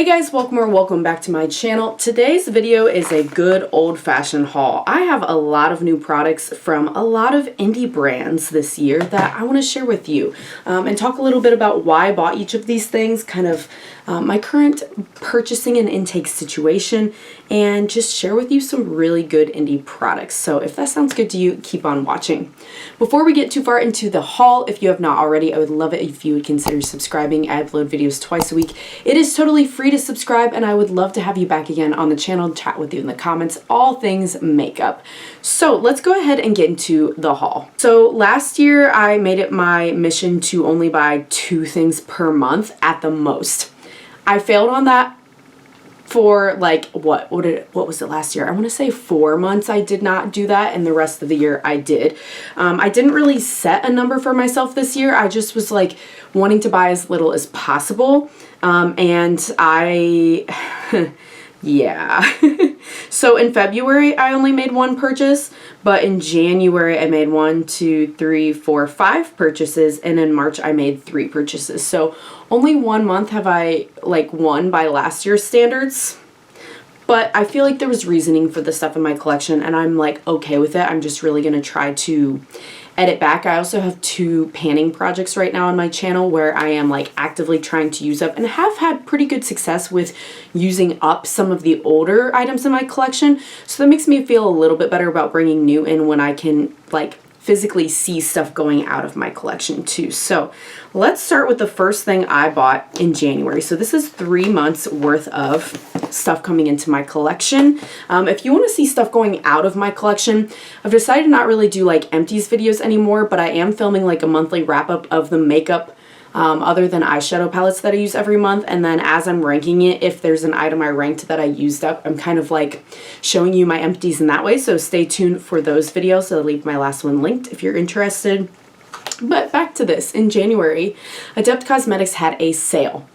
Hey guys, welcome back to my channel. Today's video is a good old-fashioned haul. I have a lot of new products from a lot of indie brands this year that I want to share with you and talk a little bit about why I bought each of these things, kind of my current purchasing and intake situation, and just share with you some really good indie products. So if that sounds good to you, keep on watching. Before we get too far into the haul, if you have not already, I would love it if you would consider subscribing. I upload videos twice a week. It is totally free to subscribe, and I would love to have you back again on the channel and chat with you in the comments, all things makeup. So let's go ahead and get into the haul. So last year I made it my mission to only buy 2 things per month at the most. I failed on that for like what was it last year? I want to say 4 months I did not do that, and the rest of the year I did. I didn't really set a number for myself this year. I just was like wanting to buy as little as possible, and I yeah. So in February I only made 1 purchase, but in January I made 1, 2, 3, 4, 5 purchases, and in March I made 3 purchases. So only 1 month have I like won by last year's standards, but I feel like there was reasoning for the stuff in my collection, and I'm like okay with it. I'm just really gonna try to edit back. I also have 2 panning projects right now on my channel where I am like actively trying to use up, and have had pretty good success with using up some of the older items in my collection. So that makes me feel a little bit better about bringing new in when I can like physically see stuff going out of my collection too. So let's start with the first thing I bought in January. So this is 3 months worth of stuff coming into my collection. If you want to see stuff going out of my collection, I've decided to not really do like empties videos anymore, but I am filming like a monthly wrap up of the makeup other than eyeshadow palettes that I use every month. And then as I'm ranking it, if there's an item I ranked that I used up, I'm kind of like showing you my empties in that way. So stay tuned for those videos. I'll leave my last one linked if you're interested. But back to this. In January, Adept Cosmetics had a sale.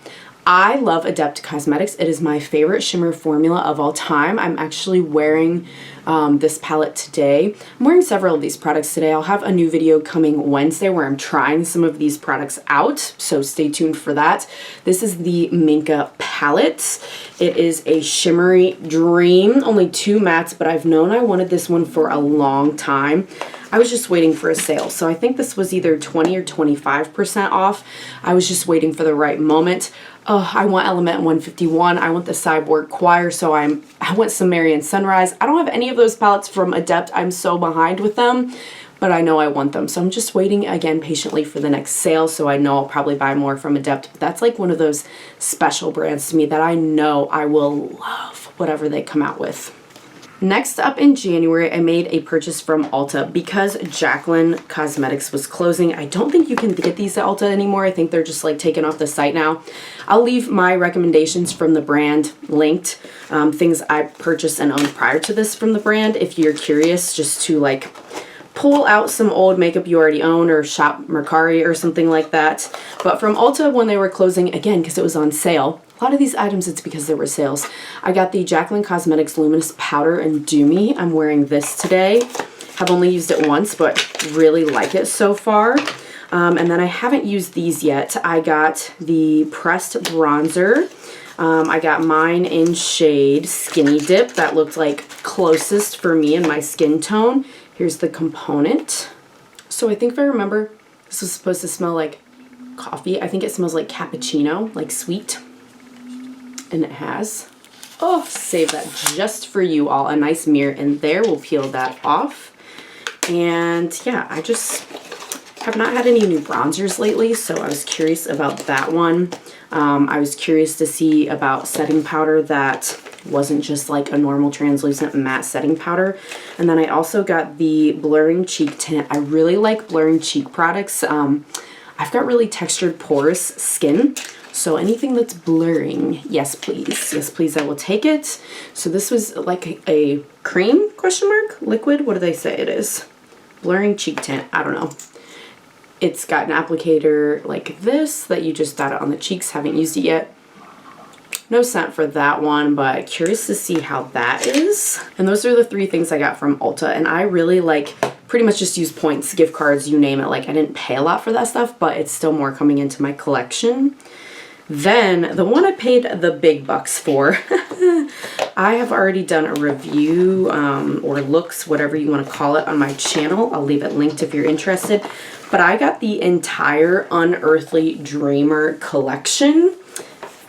I love Adept Cosmetics. It is my favorite shimmer formula of all time. I'm actually wearing this palette today. I'm wearing several of these products today. I'll have a new video coming Wednesday where I'm trying some of these products out, so stay tuned for that. This is the Minka palette. It is a shimmery dream, only 2 mattes, but I've known I wanted this one for a long time. I was just waiting for a sale, so I think this was either 20 or 25% off. I was just waiting for the right moment. Oh, I want Element 151. I want the Cyborg Choir, so I want Sumerian Sunrise. I don't have any of those palettes from Adept. I'm so behind with them, but I know I want them. So I'm just waiting again patiently for the next sale, so I know I'll probably buy more from Adept. But that's like one of those special brands to me that I know I will love whatever they come out with. Next up in January, I made a purchase from Ulta because Jaclyn Cosmetics was closing. I don't think you can get these at Ulta anymore. I think they're just like taken off the site now. I'll leave my recommendations from the brand linked, things I purchased and owned prior to this from the brand if you're curious, just to like pull out some old makeup you already own or shop Mercari or something like that. But from Ulta, when they were closing, again, because it was on sale, a lot of these items, it's because there were sales. I got the Jaclyn Cosmetics Luminous Powder and Do Me. I'm wearing this today. Have only used it once, but really like it so far. And then I haven't used these yet. I got the Pressed Bronzer. I got mine in shade Skinny Dip. That looked like closest for me in my skin tone. Here's the component. So I think if I remember, this was supposed to smell like coffee. I think it smells like cappuccino, like sweet. And it has, oh, save that just for you all, a nice mirror in there. We'll peel that off. And yeah, I just have not had any new bronzers lately, so I was curious about that one. I was curious to see about setting powder that wasn't just like a normal translucent matte setting powder. And then I also got the blurring cheek tint. I really like blurring cheek products. I've got really textured porous skin, so anything that's blurring, yes please. Yes please, I will take it. So this was like a cream, question mark, liquid, what do they say it is? Blurring cheek tint, I don't know. It's got an applicator like this that you just dot it on the cheeks, haven't used it yet. No scent for that one, but curious to see how that is. And those are the 3 things I got from Ulta, and I really like pretty much just use points, gift cards, you name it. Like I didn't pay a lot for that stuff, but it's still more coming into my collection. Then the one I paid the big bucks for, I have already done a review or looks, whatever you want to call it, on my channel. I'll leave it linked if you're interested. But I got the entire Unearthly Dreamer collection.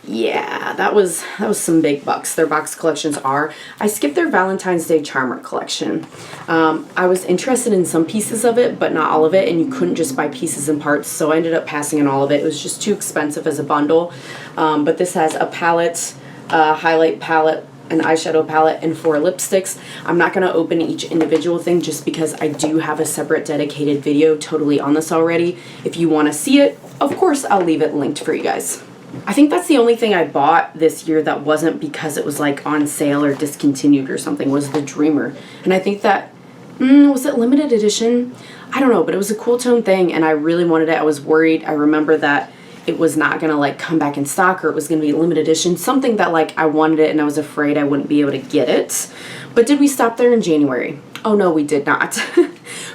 Yeah, that was some big bucks. Their box collections are. I skipped their Valentine's Day Charmer collection. I was interested in some pieces of it, but not all of it, and you couldn't just buy pieces and parts, so I ended up passing on all of it. It was just too expensive as a bundle. But this has a palette, a highlight palette, an eyeshadow palette, and 4 lipsticks. I'm not going to open each individual thing just because I do have a separate dedicated video totally on this already. If you want to see it, of course, I'll leave it linked for you guys. I think that's the only thing I bought this year that wasn't because it was like on sale or discontinued or something, was the Dreamer. And I think that, was it limited edition? I don't know, but it was a cool tone thing and I really wanted it. I was worried. I remember that it was not going to like come back in stock, or it was going to be limited edition, something that like I wanted it and I was afraid I wouldn't be able to get it. But did we stop there in January? Oh no, we did not.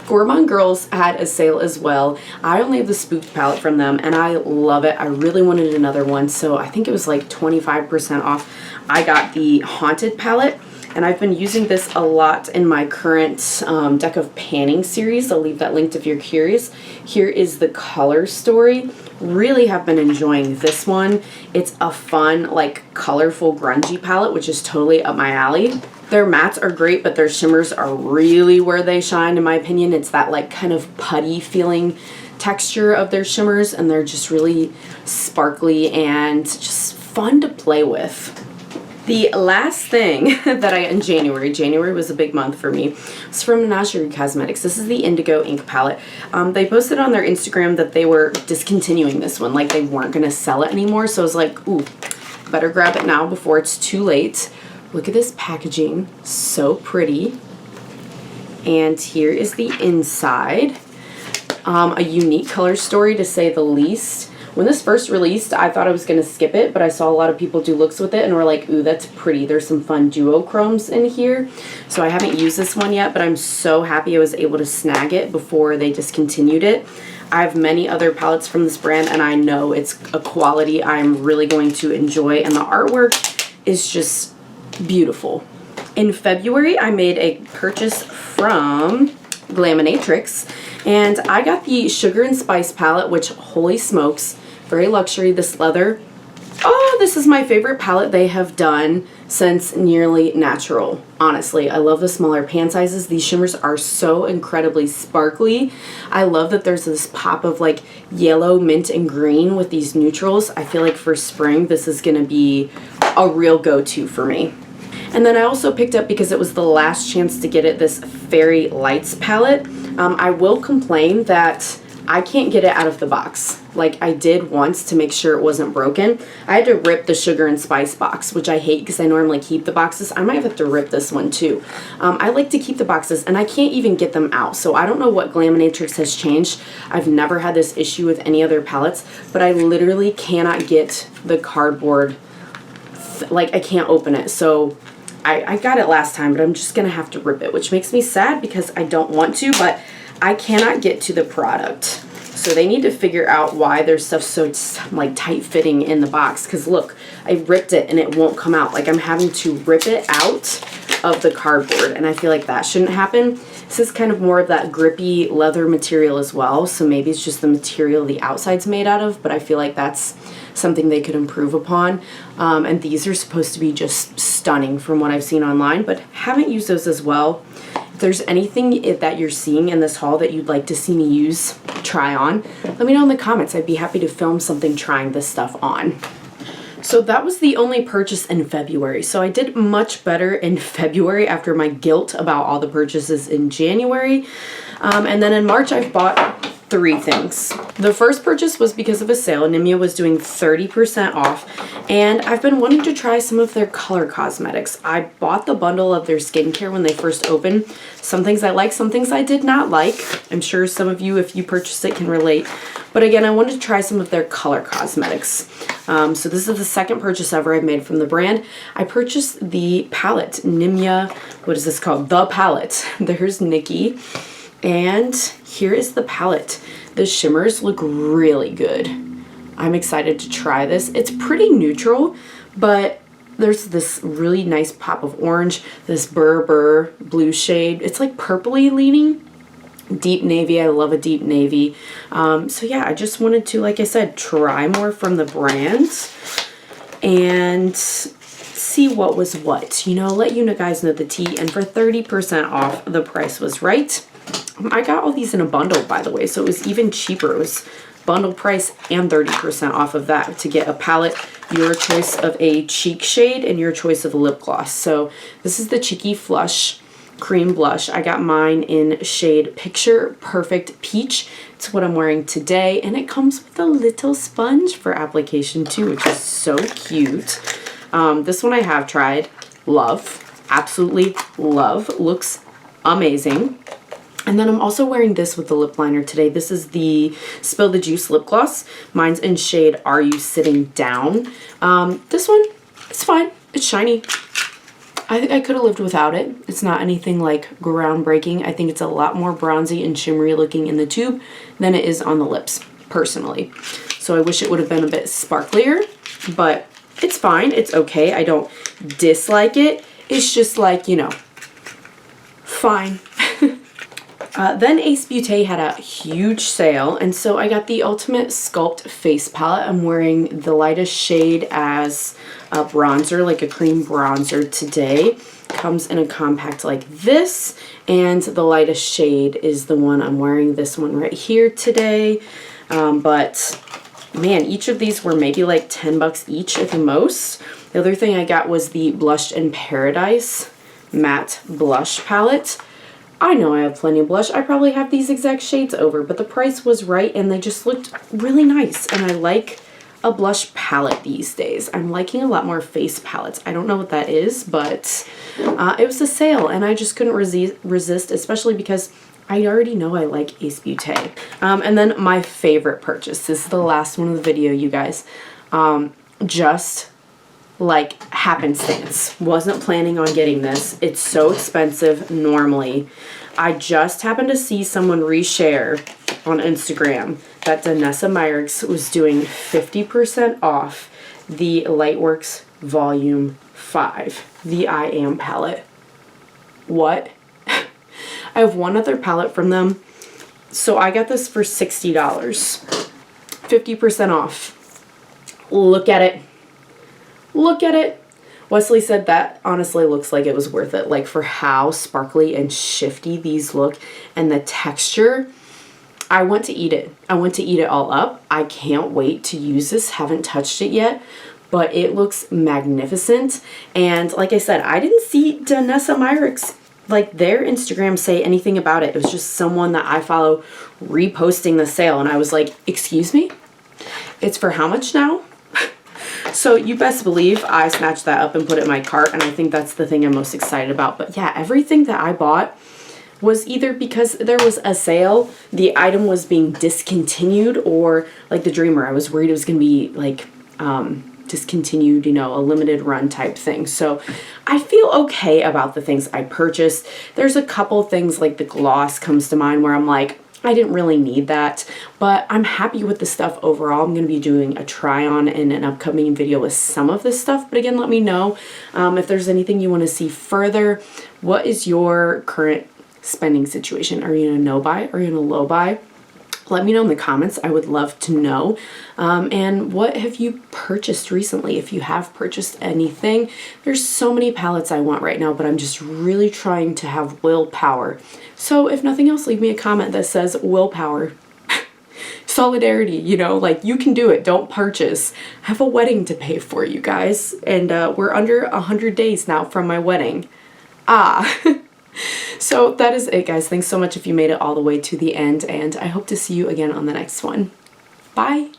Gourmande Girls had a sale as well. I only have the Spooked palette from them and I love it. I really wanted another one, so I think it was like 25% off. I got the Haunted palette and I've been using this a lot in my current Deck of Panning series. I'll leave that linked if you're curious. Here is the color story. Really have been enjoying this one. It's a fun, like, colorful, grungy palette, which is totally up my alley. Their mattes are great, but their shimmers are really where they shine, in my opinion. It's that, like, kind of putty feeling texture of their shimmers, and they're just really sparkly and just fun to play with. The last thing that I got in January was a big month for me, was from Danessa Cosmetics. This is the Indigo Ink palette. They posted on their Instagram that they were discontinuing this one, like they weren't going to sell it anymore. So I was like, ooh, better grab it now before it's too late. Look at this packaging, so pretty. And here is the inside. A unique color story to say the least. When this first released, I thought I was going to skip it, but I saw a lot of people do looks with it and were like, ooh, that's pretty. There's some fun duochromes in here. So I haven't used this one yet, but I'm so happy I was able to snag it before they discontinued it. I have many other palettes from this brand, and I know it's a quality I'm really going to enjoy, and the artwork is just beautiful. In February, I made a purchase from Glaminatrix, and I got the Sugar and Spice palette, which, holy smokes, very luxury. This leather. Oh, this is my favorite palette they have done since Nearly Natural. Honestly, I love the smaller pan sizes. These shimmers are so incredibly sparkly. I love that there's this pop of like yellow, mint, and green with these neutrals. I feel like for spring, this is going to be a real go-to for me. And then I also picked up, because it was the last chance to get it, this Fairy Lights palette. I will complain that I can't get it out of the box like I did once to make sure it wasn't broken. I had to rip the Sugar and Spice box, which I hate because I normally keep the boxes. I might have to rip this one too. I like to keep the boxes, and I can't even get them out. So I don't know what Glaminatrix has changed. I've never had this issue with any other palettes, but I literally cannot get the cardboard, like I can't open it. So I got it last time, but I'm just going to have to rip it, which makes me sad because I don't want to, but I cannot get to the product. So they need to figure out why there's stuff so like tight fitting in the box, because look, I ripped it and it won't come out. Like I'm having to rip it out of the cardboard, and I feel like that shouldn't happen. This is kind of more of that grippy leather material as well, so maybe it's just the material the outside's made out of, but I feel like that's something they could improve upon. And these are supposed to be just stunning from what I've seen online, but haven't used those as well. If there's anything that you're seeing in this haul that you'd like to see me use, try on, let me know in the comments. I'd be happy to film something trying this stuff on. So that was the only purchase in February. So I did much better in February after my guilt about all the purchases in January. And then in March, I've bought 3 things. The first purchase was because of a sale. Nimya was doing 30% off, and I've been wanting to try some of their color cosmetics. I bought the bundle of their skincare when they first opened. Some things I like, some things I did not like. I'm sure some of you, if you purchased it, can relate. But again, I wanted to try some of their color cosmetics. So this is the second purchase ever I've made from the brand. I purchased the palette, Nimya, what is this called? The Palette. There's Nikki. And here is the palette. The shimmers look really good. I'm excited to try this. It's pretty neutral, but there's this really nice pop of orange, this Burr blue shade. It's like purpley leaning. Deep navy. I love a deep navy. So yeah, I just wanted to, like I said, try more from the brand and see what was what. You know, let you guys know the tea. And for 30% off, the price was right. I got all these in a bundle, by the way, so it was even cheaper. It was bundle price and 30% off of that to get a palette, your choice of a cheek shade and your choice of a lip gloss. So this is the Cheeky Flush Cream Blush. I got mine in shade Picture Perfect Peach. It's what I'm wearing today, and it comes with a little sponge for application too, which is so cute. This one I have tried. Love. Absolutely love. Looks amazing. And then I'm also wearing this with the lip liner today. This is the Spill the Juice lip gloss. Mine's in shade Are You Sitting Down? This one, it's fine. It's shiny. I think I could have lived without it. It's not anything like groundbreaking. I think it's a lot more bronzy and shimmery looking in the tube than it is on the lips, personally. So I wish it would have been a bit sparklier, but it's fine. It's okay. I don't dislike it. It's just like, you know, fine. Then Ace Beaute had a huge sale, and so I got the Ultimate Sculpt Face Palette. I'm wearing the lightest shade as a bronzer, like a cream bronzer today. Comes in a compact like this, and the lightest shade is the one I'm wearing, this one right here today. But man, each of these were maybe like 10 bucks each at the most. The other thing I got was the Blush in Paradise Matte Blush Palette. I know I have plenty of blush. I probably have these exact shades over, but the price was right and they just looked really nice. And I like a blush palette these days. I'm liking a lot more face palettes. I don't know what that is, but it was a sale and I just couldn't resist, especially because I already know I like Ace Beaute. And then my favorite purchase. This is the last one of the video, you guys. Just like happenstance. Wasn't planning on getting this. It's so expensive normally. I just happened to see someone reshare on Instagram that Danessa Myricks was doing 50% off the Lightworks Volume 5, the I Am palette. What? I have one other palette from them. So I got this for $60. 50% off. Look at it. Look at it. Wesley said that honestly looks like it was worth it. Like for how sparkly and shifty these look and the texture. I want to eat it. I want to eat it all up. I can't wait to use this. Haven't touched it yet, but it looks magnificent. And like I said, I didn't see Danessa Myricks, like their Instagram, say anything about it. It was just someone that I follow reposting the sale. And I was like, excuse me? It's for how much now? So you best believe I snatched that up and put it in my cart, and I think that's the thing I'm most excited about. But yeah, everything that I bought was either because there was a sale, the item was being discontinued, or like the Dreamer, I was worried it was going to be like discontinued, you know, a limited run type thing. So I feel okay about the things I purchased. There's a couple things like the gloss comes to mind where I'm like, I didn't really need that, but I'm happy with the stuff overall. I'm going to be doing a try on in an upcoming video with some of this stuff. But again, let me know if there's anything you want to see further. What is your current spending situation? Are you in a no buy? Are you in a low buy? Let me know in the comments. I would love to know. And what have you purchased recently? If you have purchased anything, there's so many palettes I want right now, but I'm just really trying to have willpower. So if nothing else, leave me a comment that says willpower. Solidarity, you know, like you can do it. Don't purchase. I have a wedding to pay for, you guys. And we're under 100 days now from my wedding. So that is it, guys. Thanks so much if you made it all the way to the end, and I hope to see you again on the next one. Bye!